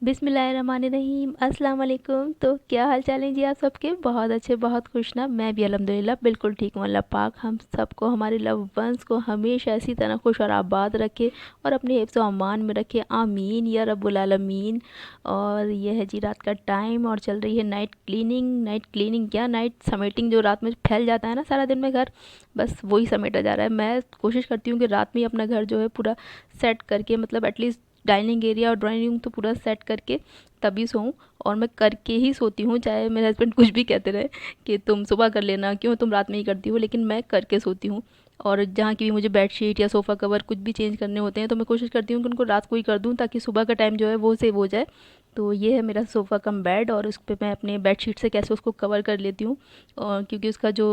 बिस्मिल्लाहिर्रहमानिर्रहीम अस्सलाम वालेकुम। तो क्या हाल चाल है जी आप सबके? बहुत अच्छे, बहुत खुश ना। मैं भी अल्हम्दुलिल्लाह बिल्कुल ठीक हूँ। अल्लाह पाक हम सबको, हमारे लव वंस को हमेशा इसी तरह खुश और आबाद रखे और अपने हिफ्ज़ व अमान में रखे, आमीन या रब्बुल आलमीन। और यह है जी रात का टाइम और चल रही है नाइट क्लीनिंग। नाइट क्लीनिंग क्या, नाइट समेटिंग। जो रात में फैल जाता है ना सारा दिन में घर, बस वही समेटा जा रहा है। मैं कोशिश करती हूँ कि रात में ही अपना घर जो है पूरा सेट करके, मतलब एटलीस्ट डाइनिंग एरिया और ड्राइंग रूम तो पूरा सेट करके तभी सोऊं। और मैं करके ही सोती हूँ, चाहे मेरे हस्बैंड कुछ भी कहते रहे कि तुम सुबह कर लेना, क्यों तुम रात में ही करती हो, लेकिन मैं करके सोती हूँ। और जहाँ की भी मुझे बेडशीट या सोफ़ा कवर कुछ भी चेंज करने होते हैं तो मैं कोशिश करती हूँ कि उनको रात को ही कर दूँ, ताकि सुबह का टाइम जो है वो सेव हो जाए। तो ये है मेरा सोफ़ा कम बेड, और उस पर मैं अपने बेडशीट से कैसे उसको कवर कर लेती हूँ। और क्योंकि उसका जो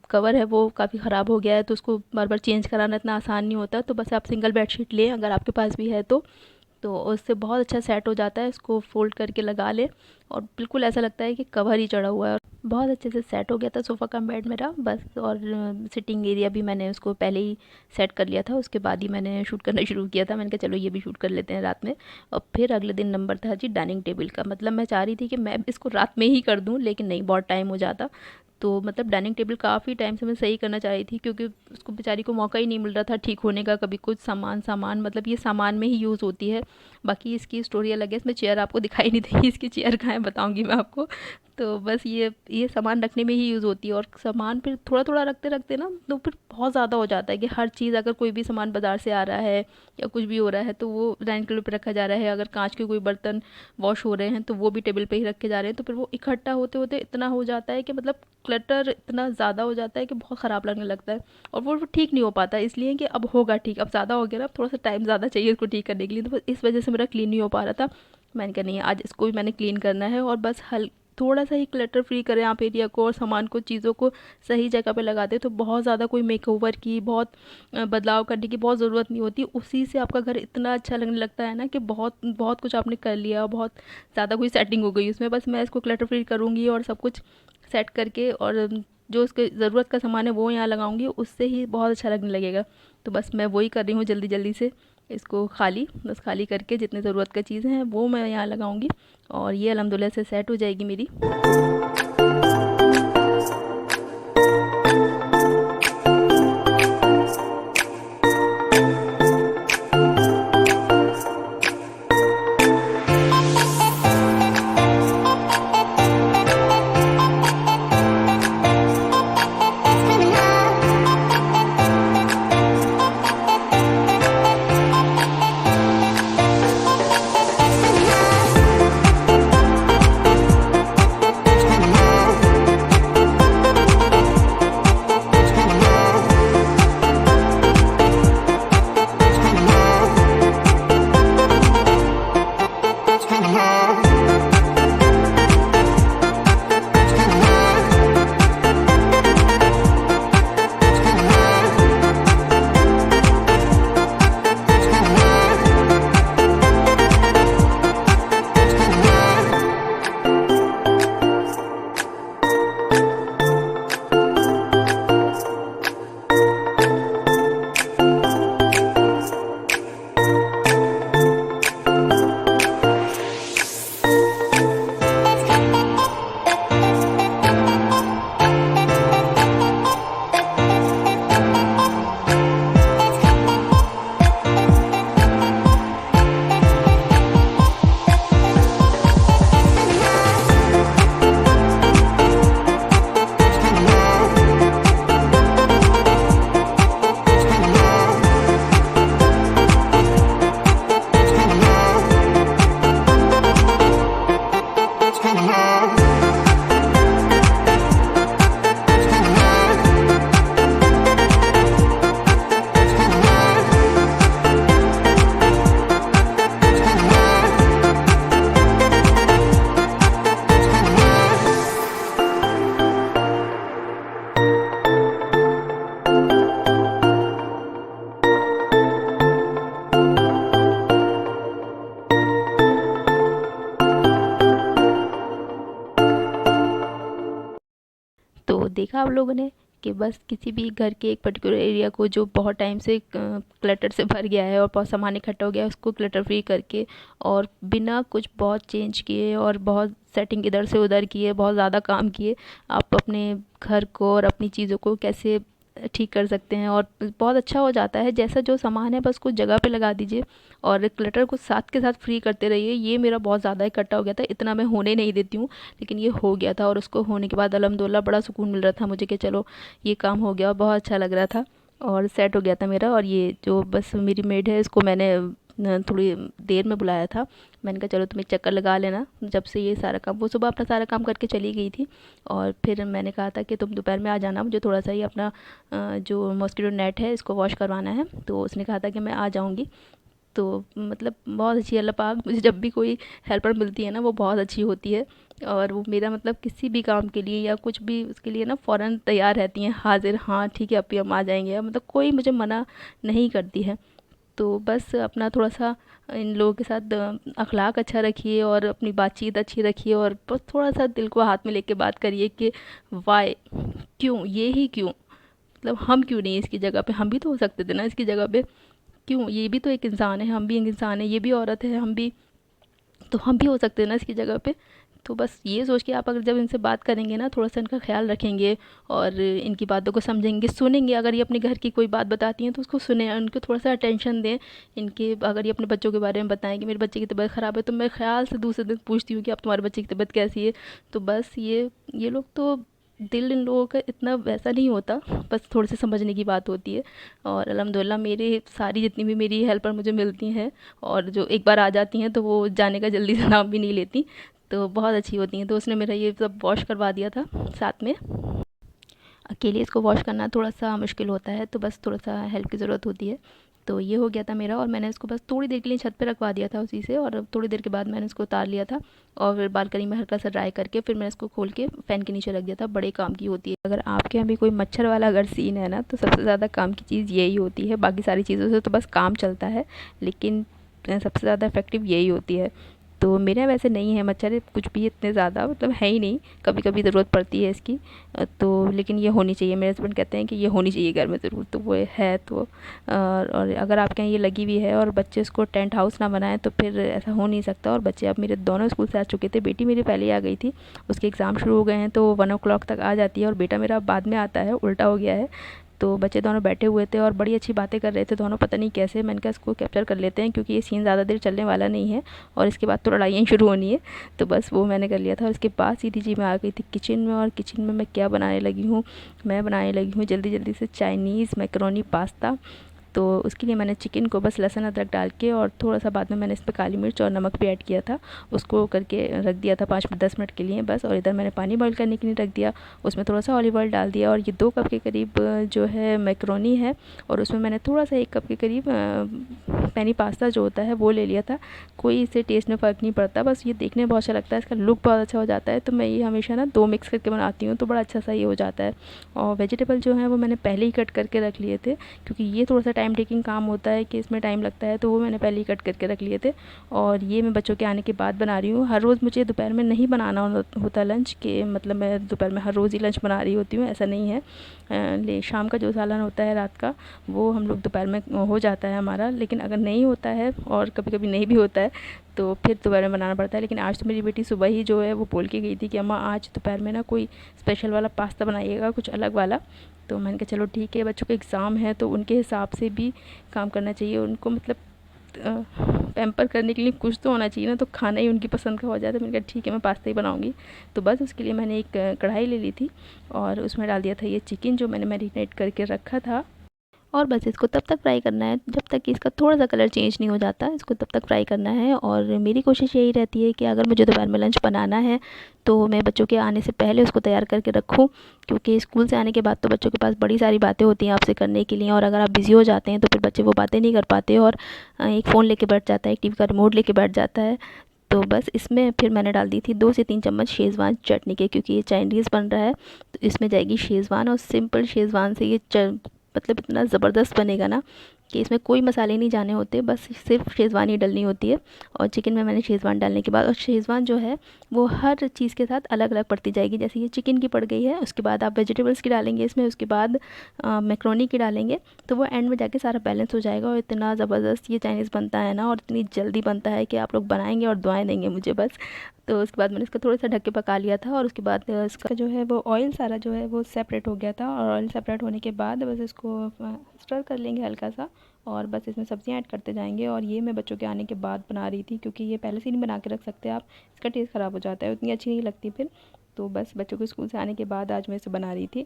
कवर है वो काफ़ी ख़राब हो गया है, तो उसको बार बार चेंज कराना इतना आसान नहीं होता। तो बस आप सिंगल बेडशीट लें अगर आपके पास भी है तो उससे बहुत अच्छा सेट हो जाता है। इसको फ़ोल्ड करके लगा लें और बिल्कुल ऐसा लगता है कि कवर ही चढ़ा हुआ है। और बहुत अच्छे से सेट हो गया था सोफ़ा कम बेड मेरा बस। और सिटिंग एरिया भी मैंने उसको पहले ही सेट कर लिया था, उसके बाद ही मैंने शूट करना शुरू किया था। मैंने कहा चलो ये भी शूट कर लेते हैं रात में। और फिर अगले दिन नंबर था जी डाइनिंग टेबल का। मतलब मैं चाह रही थी कि मैं इसको रात में ही कर दूँ, लेकिन नहीं, बहुत टाइम हो जाता। तो मतलब डाइनिंग टेबल काफ़ी टाइम से मैं सही करना चाह रही थी, क्योंकि उसको बेचारी को मौका ही नहीं मिल रहा था ठीक होने का। कभी कुछ सामान सामान मतलब ये सामान में ही यूज़ होती है। बाकी इसकी स्टोरी अलग है। इसमें चेयर आपको दिखाई नहीं देगी, इसकी चेयर कहाँ है बताऊंगी मैं आपको। तो बस ये सामान रखने में ही यूज़ होती है। और सामान फिर थोड़ा थोड़ा रखते रखते ना तो फिर बहुत ज़्यादा हो जाता है कि हर चीज़, अगर कोई भी सामान बाज़ार से आ रहा है या कुछ भी हो रहा है तो वो डाइनिंग टेबल पे रखा जा रहा है। अगर कांच के कोई बर्तन वॉश हो रहे हैं तो वो भी टेबल पे ही रखे जा रहे हैं। तो फिर वो इकट्ठा होते होते इतना हो जाता है कि मतलब क्लटर इतना ज़्यादा हो जाता है कि बहुत ख़राब लगने लगता है। और वो ठीक नहीं हो पाता, इसलिए कि अब होगा ठीक, अब ज़्यादा हो गया ना, अब थोड़ा सा टाइम ज़्यादा चाहिए उसको ठीक करने के लिए। तो बस इस वजह से मेरा क्लीन नहीं हो पा रहा था। मैंने कहा नहीं, आज इसको भी मैंने क्लीन करना है। और बस हल थोड़ा सा ही क्लटर फ्री करें आप एरिया को, और सामान को, चीज़ों को सही जगह पे लगा दें, तो बहुत ज़्यादा कोई मेकओवर की, बहुत बदलाव करने की बहुत ज़रूरत नहीं होती। उसी से आपका घर इतना अच्छा लगने लगता है ना कि बहुत बहुत कुछ आपने कर लिया, बहुत ज़्यादा कोई सेटिंग हो गई उसमें। बस मैं इसको क्लटर फ्री करूँगी और सब कुछ सेट करके, और जो उसके ज़रूरत का सामान है वो यहाँ लगाऊंगी, उससे ही बहुत अच्छा लगने लगेगा। तो बस मैं वही कर रही हूँ जल्दी जल्दी से। इसको बस खाली करके जितने ज़रूरत का चीज़ें हैं वो मैं यहाँ लगाऊंगी, और ये अल्हम्दुलिल्लाह से सेट हो जाएगी मेरी। तो देखा आप लोगों ने कि बस किसी भी घर के एक पर्टिकुलर एरिया को जो बहुत टाइम से क्लटर से भर गया है और बहुत सामान इकट्ठा हो गया है, उसको क्लटर फ्री करके और बिना कुछ बहुत चेंज किए और बहुत सेटिंग इधर से उधर किए, बहुत ज़्यादा काम किए, आप अपने घर को और अपनी चीज़ों को कैसे ठीक कर सकते हैं और बहुत अच्छा हो जाता है। जैसा जो सामान है बस कुछ जगह पे लगा दीजिए और क्लटर को साथ के साथ फ्री करते रहिए। ये मेरा बहुत ज़्यादा इकट्ठा हो गया था, इतना मैं होने नहीं देती हूँ, लेकिन ये हो गया था और उसको होने के बाद अल्हम्दुलिल्लाह बड़ा सुकून मिल रहा था मुझे कि चलो ये काम हो गया और बहुत अच्छा लग रहा था और सेट हो गया था मेरा। और ये जो बस मेरी मेड है इसको मैंने थोड़ी देर में बुलाया था, मैंने कहा चलो तुम एक चक्कर लगा लेना। जब से ये सारा काम, वो सुबह अपना सारा काम करके चली गई थी और फिर मैंने कहा था कि तुम दोपहर में आ जाना, मुझे थोड़ा सा ही अपना जो मॉस्किटो नेट है इसको वॉश करवाना है। तो उसने कहा था कि मैं आ जाऊँगी। तो मतलब बहुत अच्छी अल्लाह पाक, मुझे जब भी कोई हेल्पर मिलती है ना वो बहुत अच्छी होती है और वो मेरा मतलब किसी भी काम के लिए या कुछ भी उसके लिए ना फ़ौरन तैयार रहती हैं, हाजिर, हाँ ठीक है अभी हम आ जाएंगे, मतलब कोई मुझे मना नहीं करती है। तो बस अपना थोड़ा सा इन लोगों के साथ अखलाक अच्छा रखिए और अपनी बातचीत अच्छी रखिए और बस थोड़ा सा दिल को हाथ में लेके बात करिए कि वाई, क्यों, ये ही क्यों, मतलब हम क्यों नहीं इसकी जगह पे, हम भी तो हो सकते थे ना इसकी जगह पे, क्यों, ये भी तो एक इंसान है, हम भी एक इंसान है, ये भी औरत है, हम भी, तो हम भी हो सकते हैं ना इसकी जगह पे। तो बस ये सोच के आप अगर जब इनसे बात करेंगे ना, थोड़ा सा इनका ख्याल रखेंगे और इनकी बातों को समझेंगे, सुनेंगे, अगर ये अपने घर की कोई बात बताती हैं तो उसको सुने, उनको थोड़ा सा अटेंशन दें। इनके अगर ये अपने बच्चों के बारे में बताएं कि मेरे बच्चे की तबीयत ख़राब है, तो मैं ख्याल से दूसरे दिन पूछती हूँ कि अब तुम्हारे बच्चे की तबीयत कैसी है। तो बस ये लोग तो, दिल इन लोगों का इतना वैसा नहीं होता, बस थोड़े से समझने की बात होती है। और अल्हम्दुलिल्लाह मेरे सारी जितनी भी मेरी हेल्पर मुझे मिलती हैं और जो एक बार आ जाती हैं तो वो जाने का जल्दी से नाम भी नहीं लेती, तो बहुत अच्छी होती हैं। तो उसने मेरा ये सब वॉश करवा दिया था साथ में। अकेले इसको वॉश करना थोड़ा सा मुश्किल होता है, तो बस थोड़ा सा हेल्प की ज़रूरत होती है। तो ये हो गया था मेरा और मैंने इसको बस थोड़ी देर के लिए छत पे रखवा दिया था उसी से, और थोड़ी देर के बाद मैंने इसको उतार लिया था और फिर बालकनी में हल्का सा ड्राई करके फिर मैंने इसको खोल के फ़ैन के नीचे रख दिया था। बड़े काम की होती है। अगर आपके यहाँ भी कोई मच्छर वाला अगर सीन है ना, तो सबसे ज़्यादा काम की चीज़ यही होती है। बाकी सारी चीज़ों से तो बस काम चलता है, लेकिन सबसे ज़्यादा इफ़ेक्टिव यही होती है। तो मेरे यहाँ वैसे नहीं है मच्छर कुछ भी इतने ज़्यादा, मतलब है ही नहीं, कभी कभी ज़रूरत पड़ती है इसकी। तो लेकिन ये होनी चाहिए, मेरे हस्बैंड कहते हैं कि ये होनी चाहिए घर में ज़रूर, तो वो है। तो और अगर आपके यहाँ ये लगी हुई है और बच्चे इसको टेंट हाउस ना बनाएं तो फिर ऐसा हो नहीं सकता। और बच्चे अब मेरे दोनों स्कूल से आ चुके थे, बेटी मेरी पहले ही आ गई थी, उसके एग्ज़ाम शुरू हो गए हैं तो 1 o'clock तक आ जाती है और बेटा मेरा बाद में आता है, उल्टा हो गया है। तो बच्चे दोनों बैठे हुए थे और बड़ी अच्छी बातें कर रहे थे दोनों, पता नहीं कैसे। मैंने कहा इसको कैप्चर कर लेते हैं क्योंकि ये सीन ज़्यादा देर चलने वाला नहीं है और इसके बाद तो लड़ाइयाँ शुरू होनी है। तो बस वो मैंने कर लिया था। उसके बाद सीधी जी मैं आ गई थी किचन में, और किचन में मैं क्या बनाने लगी हूँ, मैं बनाने लगी हूँ जल्दी जल्दी से चाइनीज़ मैकरोनी पास्ता। तो उसके लिए मैंने चिकन को बस लहसुन अदरक डाल के और थोड़ा सा बाद में मैंने इस पर काली मिर्च और नमक भी ऐड किया था, उसको करके रख दिया था 5-10 मिनट के लिए बस। और इधर मैंने पानी बॉईल करने के लिए रख दिया, उसमें थोड़ा सा ऑलिव ऑयल डाल दिया और ये 2 कप के करीब जो है मैक्रोनी है, और उसमें मैंने थोड़ा सा 1 कप के करीब पैनी पास्ता जो होता है वो ले लिया था। कोई इससे टेस्ट में फ़र्क नहीं पड़ता, बस ये देखने में बहुत अच्छा लगता है, इसका लुक बहुत अच्छा हो जाता है। तो मैं ये हमेशा ना 2 मिक्स करके बनाती हूँ तो बड़ा अच्छा सा ये हो जाता है। और वेजिटेबल जो है वो मैंने पहले ही कट करके रख लिए थे, क्योंकि ये थोड़ा सा टाइम टेकिंग काम होता है कि इसमें टाइम लगता है, तो वो मैंने पहले ही कट करके रख लिए थे। और ये मैं बच्चों के आने के बाद बना रही हूँ। हर रोज़ मुझे दोपहर में नहीं बनाना होता लंच के, मतलब मैं दोपहर में हर रोज़ ही लंच बना रही होती हूँ, ऐसा नहीं है। ले शाम का जो सालन होता है रात का, वो हम लोग दोपहर में हो जाता है हमारा। लेकिन अगर नहीं होता है और कभी कभी नहीं भी होता है तो फिर दोपहर में बनाना पड़ता है। लेकिन आज तो मेरी बेटी सुबह ही जो है वो बोल के गई थी कि अम्मा आज दोपहर में ना कोई स्पेशल वाला पास्ता बनाइएगा, कुछ अलग वाला। तो मैंने कहा चलो ठीक है, बच्चों के एग्ज़ाम है तो उनके हिसाब से भी काम करना चाहिए, उनको मतलब पैम्पर करने के लिए कुछ तो होना चाहिए ना, तो खाना ही उनकी पसंद का हो जाता है। मैंने कहा ठीक है मैं पास्ता ही बनाऊंगी। तो बस उसके लिए मैंने एक कढ़ाई ले ली थी और उसमें डाल दिया था ये चिकन जो मैंने मैरिनेट करके रखा था, और बस इसको तब तक फ्राई करना है जब तक कि इसका थोड़ा सा कलर चेंज नहीं हो जाता, इसको तब तक फ्राई करना है। और मेरी कोशिश यही रहती है कि अगर मुझे दोपहर में लंच बनाना है तो मैं बच्चों के आने से पहले उसको तैयार करके रखूं, क्योंकि स्कूल से आने के बाद तो बच्चों के पास बड़ी सारी बातें होती हैं आपसे करने के लिए, और अगर आप बिज़ी हो जाते हैं तो फिर बच्चे वो बातें नहीं कर पाते और एक फ़ोन लेके बैठ जाता है, एक टीवी का रिमोट लेके बैठ जाता है। तो बस इसमें फिर मैंने डाल दी थी 2 से 3 चम्मच शेज़वान चटनी के, क्योंकि ये चाइनीज़ बन रहा है तो इसमें जाएगी शेज़वान, और सिंपल शेज़वान से ये मतलब इतना ज़बरदस्त बनेगा ना कि इसमें कोई मसाले नहीं जाने होते, बस सिर्फ शेज़वान ही डलनी होती है। और चिकन में मैंने शेज़वान डालने के बाद, और शेज़वान जो है वो हर चीज़ के साथ अलग अलग पड़ती जाएगी। जैसे ये चिकन की पड़ गई है, उसके बाद आप वेजिटेबल्स की डालेंगे इसमें, उसके बाद मैक्रोनी की डालेंगे, तो वो एंड में जाके सारा बैलेंस हो जाएगा। और इतना ज़बरदस्त ये चाइनीज़ बनता है ना, और इतनी जल्दी बनता है कि आप लोग बनाएंगे और दुआएं देंगे मुझे बस। तो उसके बाद मैंने इसका थोड़ा सा ढक के पका लिया था, और उसके बाद इसका जो है वो ऑयल सारा जो है वो सेपरेट हो गया था। और ऑयल सेपरेट होने के बाद बस इसको स्टर कर लेंगे हल्का सा, और बस इसमें सब्जियां ऐड करते जाएंगे। और ये मैं बच्चों के आने के बाद बना रही थी, क्योंकि ये पहले से नहीं बना के रख सकते आप, इसका टेस्ट ख़राब हो जाता है, उतनी अच्छी नहीं लगती फिर। तो बस बच्चों को स्कूल से आने के बाद आज मैं इसे बना रही थी।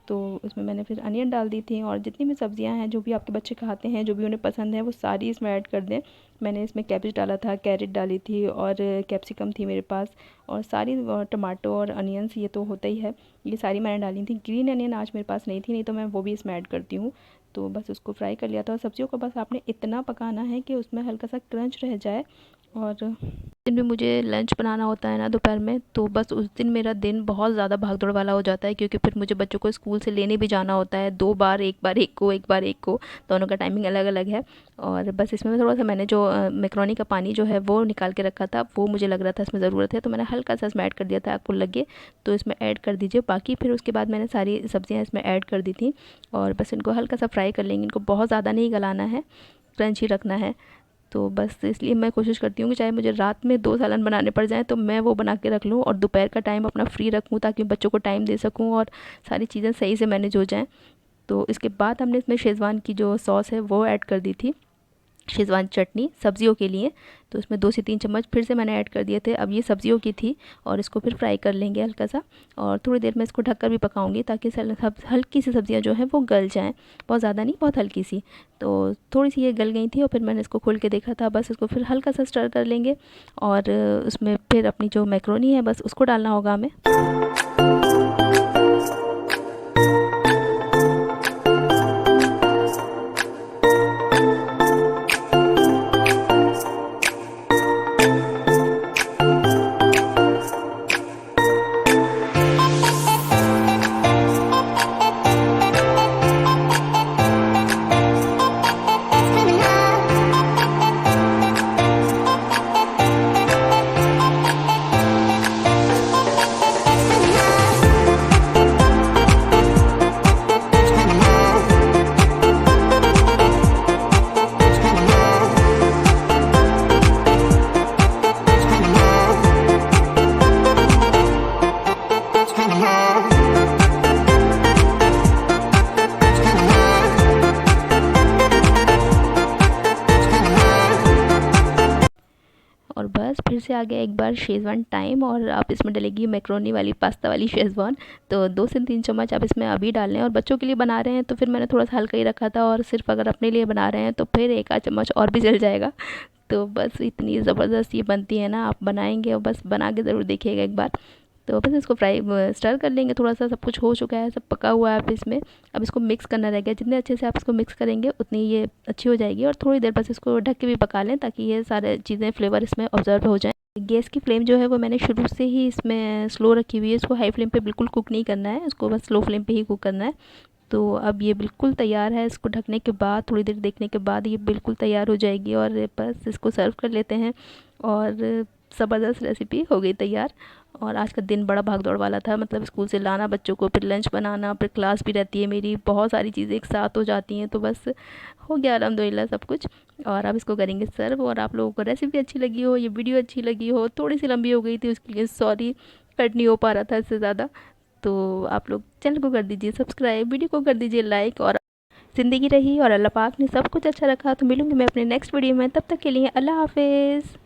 तो उसमें मैंने फिर अनियन डाल दी थी, और जितनी भी सब्जियां हैं जो भी आपके बच्चे खाते हैं, जो भी उन्हें पसंद है, वो सारी इसमें ऐड कर दें। मैंने इसमें कैबेज डाला था, कैरेट डाली थी, और कैप्सिकम थी मेरे पास, और सारी टमाटो और अनियंस ये तो होता ही है, ये सारी मैंने डाली थी। ग्रीन अनियन आज मेरे पास नहीं थी, नहीं तो मैं वो भी इसमें ऐड करती हूँ। तो बस उसको फ्राई कर लिया था। और सब्जियों को बस आपने इतना पकाना है कि उसमें हल्का सा क्रंच रह जाए। और दिन में मुझे लंच बनाना होता है ना दोपहर में, तो बस उस दिन मेरा दिन बहुत ज़्यादा भाग दौड़ वाला हो जाता है, क्योंकि फिर मुझे बच्चों को स्कूल से लेने भी जाना होता है, 2 बार, एक बार एक को, एक बार एक को, दोनों का टाइमिंग अलग अलग है। और बस इसमें थोड़ा सा मैंने जो मैक्रोनी का पानी जो है वो निकाल के रखा था, वो मुझे लग रहा था इसमें ज़रूरत है, तो मैंने हल्का सा इसमें ऐड कर दिया था। आपको लगे तो इसमें ऐड कर दीजिए। बाकी फिर उसके बाद मैंने सारी सब्जियाँ इसमें ऐड कर दी थी, और बस इनको हल्का सा फ्राई कर लेंगे। इनको बहुत ज़्यादा नहीं गलाना है, क्रंची रखना है। तो बस इसलिए मैं कोशिश करती हूँ कि चाहे मुझे रात में 2 सालन बनाने पड़ जाएँ, तो मैं वो बना के रख लूँ, और दोपहर का टाइम अपना फ्री रखूँ, ताकि बच्चों को टाइम दे सकूँ और सारी चीज़ें सही से मैनेज हो जाएँ। तो इसके बाद हमने इसमें शेज़वान की जो सॉस है वो ऐड कर दी थी, शेज़वान चटनी सब्जियों के लिए। तो इसमें 2 से 3 चम्मच फिर से मैंने ऐड कर दिए थे। अब ये सब्जियों की थी, और इसको फिर फ्राई कर लेंगे हल्का सा, और थोड़ी देर में इसको ढककर भी पकाऊंगी, ताकि हल्की सी सब्जियां जो हैं वो गल जाएं, बहुत ज़्यादा नहीं, बहुत हल्की सी। तो थोड़ी सी ये गल गई थी, और फिर मैंने इसको खोल के देखा था। बस इसको फिर हल्का सा स्टर कर लेंगे, और उसमें फिर अपनी जो मैक्रोनी है बस उसको डालना होगा हमें। और बस फिर से आ गया एक बार शेज़वान टाइम, और आप इसमें डलेगी मैक्रोनी वाली, पास्ता वाली शेज़वान। तो 2 से 3 चम्मच आप इसमें अभी डाल लें। और बच्चों के लिए बना रहे हैं तो फिर मैंने थोड़ा सा हल्का ही रखा था, और सिर्फ अगर अपने लिए बना रहे हैं तो फिर 1 आध चम्मच और भी जल जाएगा। तो बस इतनी ज़बरदस्त ये बनती है ना, आप बनाएंगे और बस बना के ज़रूर देखिएगा एक बार। तो बस इसको फ्राई स्टर कर लेंगे, थोड़ा सा सब कुछ हो चुका है, सब पका हुआ है अब इसमें। अब इसको मिक्स करना रह गया। जितने अच्छे से आप इसको मिक्स करेंगे उतनी ये अच्छी हो जाएगी। और थोड़ी देर बस इसको ढक के भी पका लें, ताकि ये सारे चीज़ें फ्लेवर इसमें ऑब्जर्व हो जाएँ। गैस की फ्लेम जो है वो मैंने शुरू से ही इसमें स्लो रखी हुई है, इसको हाई फ्लेम पे बिल्कुल कुक नहीं करना है, इसको बस स्लो फ्लेम पे ही कुक करना है। तो अब ये बिल्कुल तैयार है। इसको ढकने के बाद थोड़ी देर देखने के बाद ये बिल्कुल तैयार हो जाएगी, और बस इसको सर्व कर लेते हैं। और ज़बरदस्त रेसिपी हो गई तैयार। और आज का दिन बड़ा भाग दौड़ वाला था, मतलब स्कूल से लाना बच्चों को, फिर लंच बनाना, फिर क्लास भी रहती है मेरी, बहुत सारी चीज़ें एक साथ हो जाती हैं। तो बस हो गया अल्हम्दुलिल्लाह सब कुछ। और अब इसको करेंगे सर्व। और आप लोगों को रेसिपी अच्छी लगी हो, ये वीडियो अच्छी लगी हो, थोड़ी सी लंबी हो गई थी उसके लिए सॉरी, कट नहीं हो पा रहा था इससे ज़्यादा। तो आप लोग चैनल को कर दीजिए सब्सक्राइब, वीडियो को कर दीजिए लाइक। और ज़िंदगी रही और अल्लाह पाक ने सब कुछ अच्छा रखा। तो मिलूंगी मैं अपने नेक्स्ट वीडियो में, तब तक के लिए अल्लाह हाफिज़।